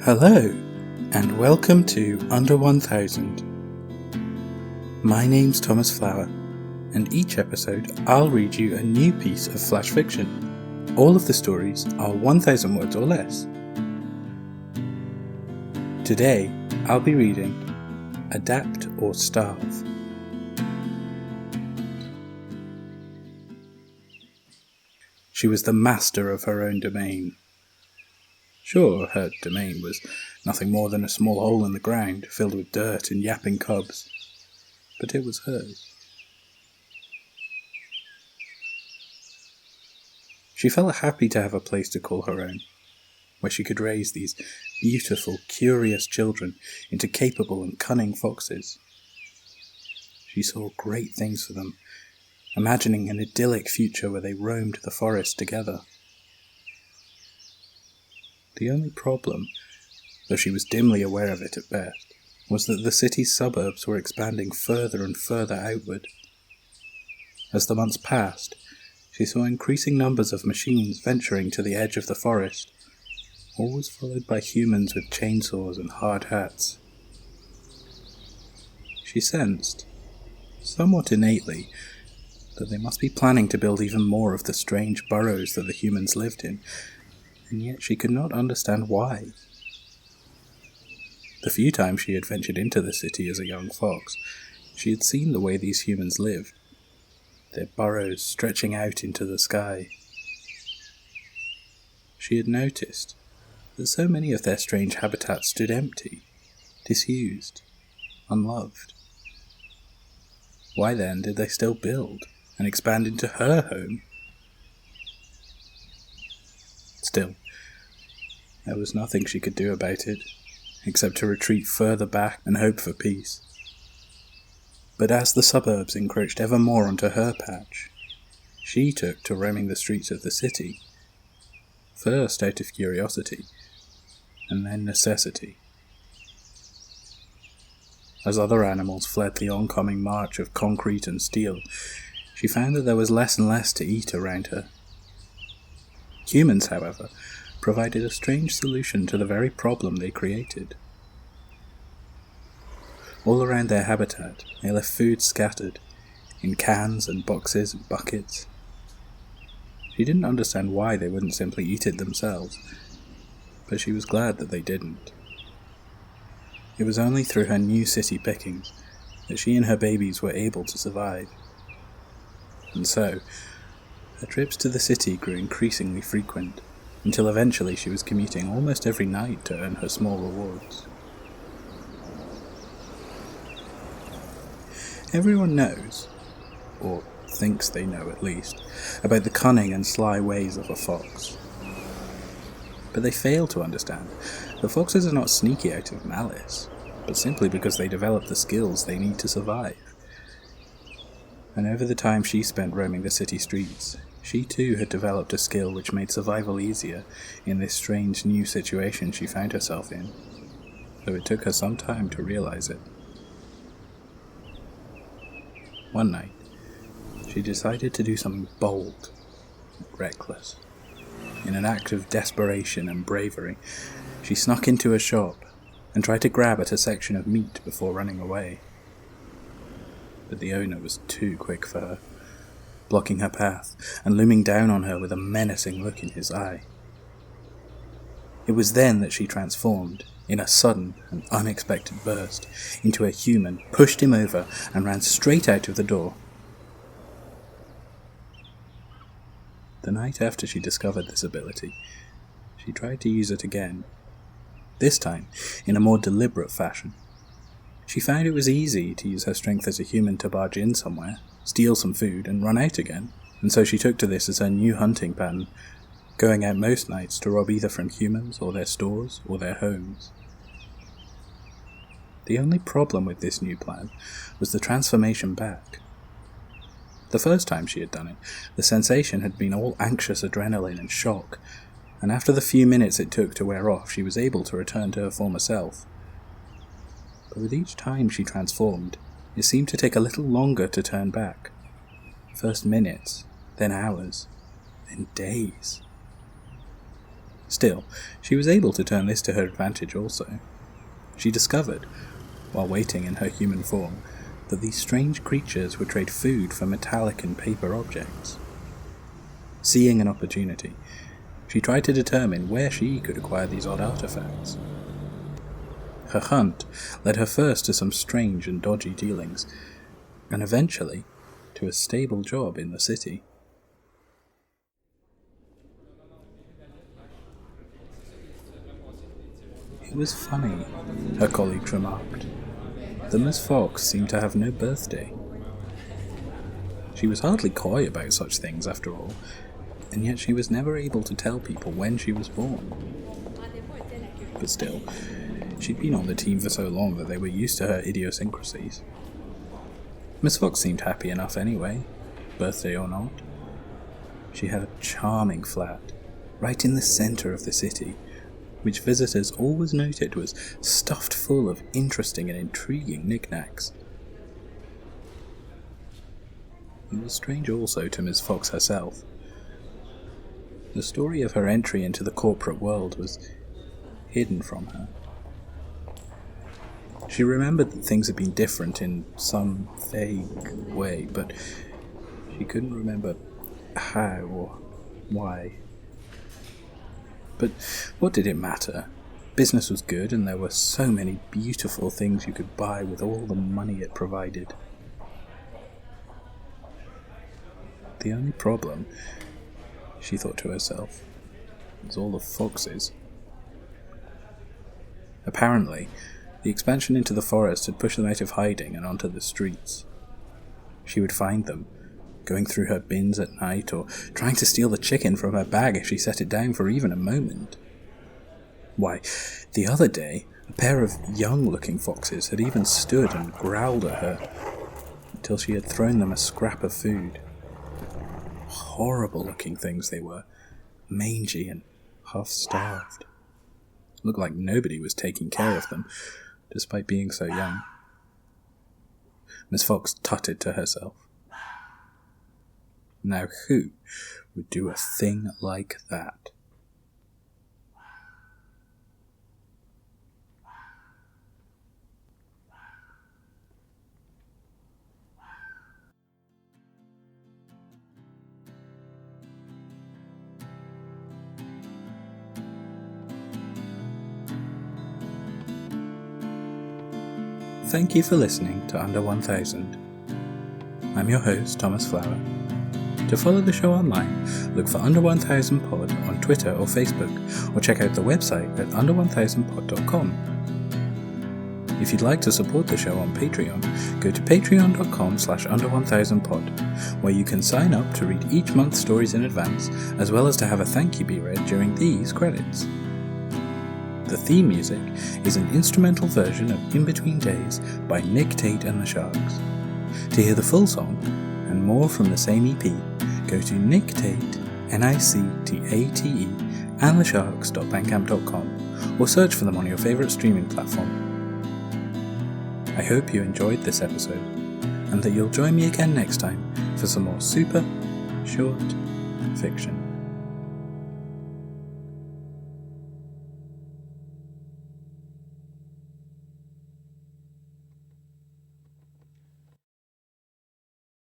Hello, and welcome to Under 1000. My name's Thomas Flower, and each episode I'll read you a new piece of flash fiction. All of the stories are 1000 words or less. Today, I'll be reading Adapt or Starve. She was the master of her own domain. Sure, her domain was nothing more than a small hole in the ground filled with dirt and yapping cubs, but it was hers. She felt happy to have a place to call her own, where she could raise these beautiful, curious children into capable and cunning foxes. She saw great things for them, imagining an idyllic future where they roamed the forest together. The only problem, though she was dimly aware of it at best, was that the city's suburbs were expanding further and further outward. As the months passed, she saw increasing numbers of machines venturing to the edge of the forest, always followed by humans with chainsaws and hard hats. She sensed, somewhat innately, that they must be planning to build even more of the strange burrows that the humans lived in, and yet she could not understand why. The few times she had ventured into the city as a young fox, she had seen the way these humans lived, their burrows stretching out into the sky. She had noticed that so many of their strange habitats stood empty, disused, unloved. Why then did they still build and expand into her home? Still, there was nothing she could do about it, except to retreat further back and hope for peace. But as the suburbs encroached ever more onto her patch, she took to roaming the streets of the city, first out of curiosity, and then necessity. As other animals fled the oncoming march of concrete and steel, she found that there was less and less to eat around her. Humans, however, provided a strange solution to the very problem they created. All around their habitat, they left food scattered, in cans and boxes and buckets. She didn't understand why they wouldn't simply eat it themselves, but she was glad that they didn't. It was only through her new city pickings that she and her babies were able to survive. And so, her trips to the city grew increasingly frequent, until eventually she was commuting almost every night to earn her small rewards. Everyone knows, or thinks they know at least, about the cunning and sly ways of a fox. But they fail to understand that foxes are not sneaky out of malice, but simply because they develop the skills they need to survive. And over the time she spent roaming the city streets, she too had developed a skill which made survival easier in this strange new situation she found herself in, though it took her some time to realize it. One night, she decided to do something bold, reckless. In an act of desperation and bravery, she snuck into a shop and tried to grab at a section of meat before running away. But the owner was too quick for her, blocking her path and looming down on her with a menacing look in his eye. It was then that she transformed, in a sudden and unexpected burst, into a human, pushed him over, and ran straight out of the door. The night after she discovered this ability, she tried to use it again, this time in a more deliberate fashion. She found it was easy to use her strength as a human to barge in somewhere, steal some food, and run out again, and so she took to this as her new hunting pattern, going out most nights to rob either from humans or their stores or their homes. The only problem with this new plan was the transformation back. The first time she had done it, the sensation had been all anxious adrenaline and shock, and after the few minutes it took to wear off, she was able to return to her former self. But with each time she transformed, it seemed to take a little longer to turn back. First minutes, then hours, then days. Still, she was able to turn this to her advantage also. She discovered, while waiting in her human form, that these strange creatures would trade food for metallic and paper objects. Seeing an opportunity, she tried to determine where she could acquire these odd artifacts. Her hunt led her first to some strange and dodgy dealings, and eventually to a stable job in the city. It was funny, her colleagues remarked, that Miss Fox seemed to have no birthday. She was hardly coy about such things, after all, and yet she was never able to tell people when she was born. But still, she'd been on the team for so long that they were used to her idiosyncrasies. Miss Fox seemed happy enough anyway, birthday or not. She had a charming flat, right in the centre of the city, which visitors always noted was stuffed full of interesting and intriguing knickknacks. It was strange also to Miss Fox herself. The story of her entry into the corporate world was hidden from her. She remembered that things had been different in some vague way, but she couldn't remember how or why. But what did it matter? Business was good, and there were so many beautiful things you could buy with all the money it provided. The only problem, she thought to herself, was all the foxes. Apparently, the expansion into the forest had pushed them out of hiding and onto the streets. She would find them, going through her bins at night, or trying to steal the chicken from her bag if she set it down for even a moment. Why, the other day, a pair of young-looking foxes had even stood and growled at her, until she had thrown them a scrap of food. Horrible-looking things they were, mangy and half-starved. Looked like nobody was taking care of them, despite being so young. Miss Fox tutted to herself. Now who would do a thing like that? Thank you for listening to Under 1000. I'm your host, Thomas Flower. To follow the show online, look for Under 1000 Pod on Twitter or Facebook, or check out the website at under1000pod.com. If you'd like to support the show on Patreon, go to patreon.com/under1000pod, where you can sign up to read each month's stories in advance, as well as to have a thank you be read during these credits. The theme music is an instrumental version of In Between Days by Nick Tate and the Sharks. To hear the full song, and more from the same EP, go to Nick Tate, Nictate, and thesharks.bandcamp.com, or search for them on your favourite streaming platform. I hope you enjoyed this episode, and that you'll join me again next time for some more super short fiction.